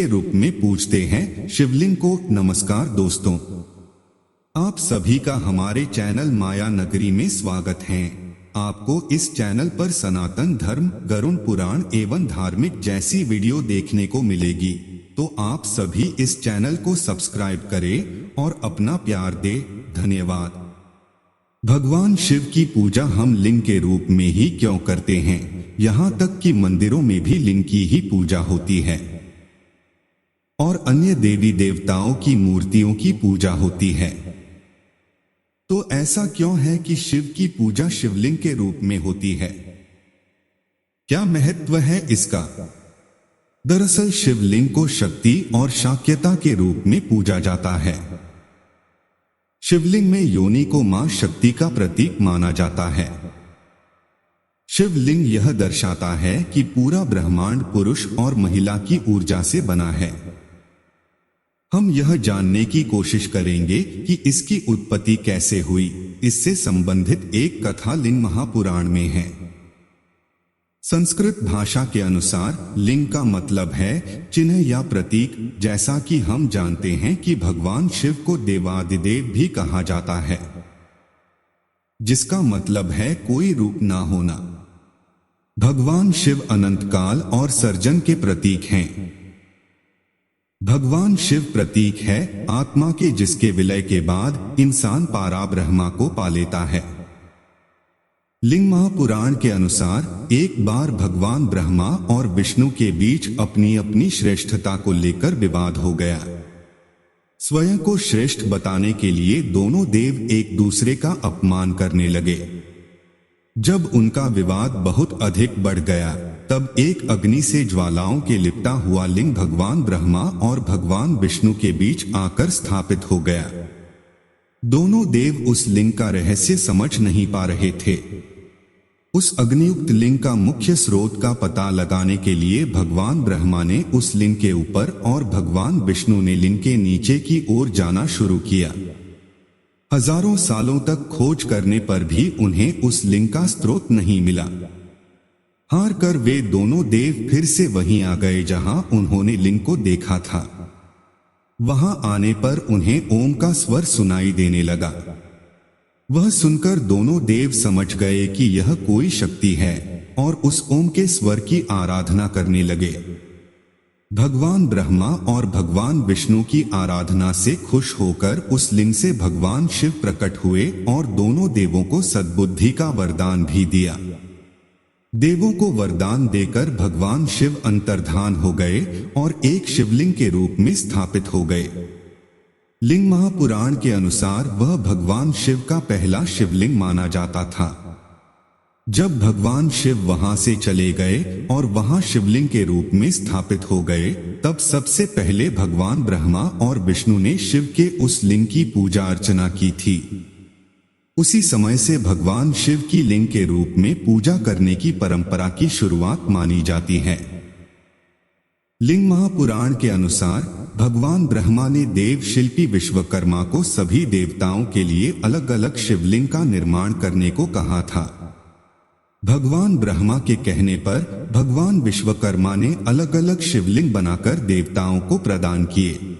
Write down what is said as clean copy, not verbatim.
के रूप में पूजते हैं शिवलिंग को। नमस्कार दोस्तों, आप सभी का हमारे चैनल माया नगरी में स्वागत है। आपको इस चैनल पर सनातन धर्म, गरुड़ पुराण एवं धार्मिक जैसी वीडियो देखने को मिलेगी, तो आप सभी इस चैनल को सब्सक्राइब करें और अपना प्यार दे। धन्यवाद। भगवान शिव की पूजा हम लिंग के रूप में ही क्यों करते हैं? यहाँ तक कि मंदिरों में भी लिंग की ही पूजा होती है और अन्य देवी देवताओं की मूर्तियों की पूजा होती है। तो ऐसा क्यों है कि शिव की पूजा शिवलिंग के रूप में होती है? क्या महत्व है इसका? दरअसल शिवलिंग को शक्ति और शाक्यता के रूप में पूजा जाता है। शिवलिंग में योनि को मां शक्ति का प्रतीक माना जाता है। शिवलिंग यह दर्शाता है कि पूरा ब्रह्मांड पुरुष और महिला की ऊर्जा से बना है। हम यह जानने की कोशिश करेंगे कि इसकी उत्पत्ति कैसे हुई। इससे संबंधित एक कथा लिंग महापुराण में है। संस्कृत भाषा के अनुसार लिंग का मतलब है चिन्ह या प्रतीक। जैसा कि हम जानते हैं कि भगवान शिव को देवादिदेव भी कहा जाता है, जिसका मतलब है कोई रूप ना होना। भगवान शिव अनंत काल और सर्जन के प्रतीक हैं। भगवान शिव प्रतीक है आत्मा के, जिसके विलय के बाद इंसान पाराब्रह्मा को पा लेता है। लिंग महापुराण के अनुसार एक बार भगवान ब्रह्मा और विष्णु के बीच अपनी अपनी श्रेष्ठता को लेकर विवाद हो गया। स्वयं को श्रेष्ठ बताने के लिए दोनों देव एक दूसरे का अपमान करने लगे। जब उनका विवाद बहुत अधिक बढ़ गया, तब एक अग्नि से ज्वालाओं के लिपटा हुआ लिंग भगवान ब्रह्मा और भगवान विष्णु के बीच आकर स्थापित हो गया। दोनों देव उस लिंग का रहस्य समझ नहीं पा रहे थे। उस अग्नियुक्त लिंग का मुख्य स्रोत का पता लगाने के लिए भगवान ब्रह्मा ने उस लिंग के ऊपर और भगवान विष्णु ने लिंग के नीचे की ओर जाना शुरू किया। हजारों सालों तक खोज करने पर भी उन्हें उस लिंग का स्रोत नहीं मिला। हार कर वे दोनों देव फिर से वहीं आ गए जहां उन्होंने लिंग को देखा था। वहां आने पर उन्हें ओम का स्वर सुनाई देने लगा। वह सुनकर दोनों देव समझ गए कि यह कोई शक्ति है और उस ओम के स्वर की आराधना करने लगे। भगवान ब्रह्मा और भगवान विष्णु की आराधना से खुश होकर उस लिंग से भगवान शिव प्रकट हुए और दोनों देवों को सद्बुद्धि का वरदान भी दिया। देवों को वरदान देकर भगवान शिव अंतर्धान हो गए और एक शिवलिंग के रूप में स्थापित हो गए। लिंग महापुराण के अनुसार वह भगवान शिव का पहला शिवलिंग माना जाता था। जब भगवान शिव वहां से चले गए और वहां शिवलिंग के रूप में स्थापित हो गए, तब सबसे पहले भगवान ब्रह्मा और विष्णु ने शिव के उस लिंग की पूजा अर्चना की थी। उसी समय से भगवान शिव की लिंग के रूप में पूजा करने की परंपरा की शुरुआत मानी जाती है। लिंग महापुराण के अनुसार भगवान ब्रह्मा ने देव शिल्पी विश्वकर्मा को सभी देवताओं के लिए अलग अलग शिवलिंग का निर्माण करने को कहा था। भगवान ब्रह्मा के कहने पर भगवान विश्वकर्मा ने अलग अलग शिवलिंग बनाकर देवताओं को प्रदान किए।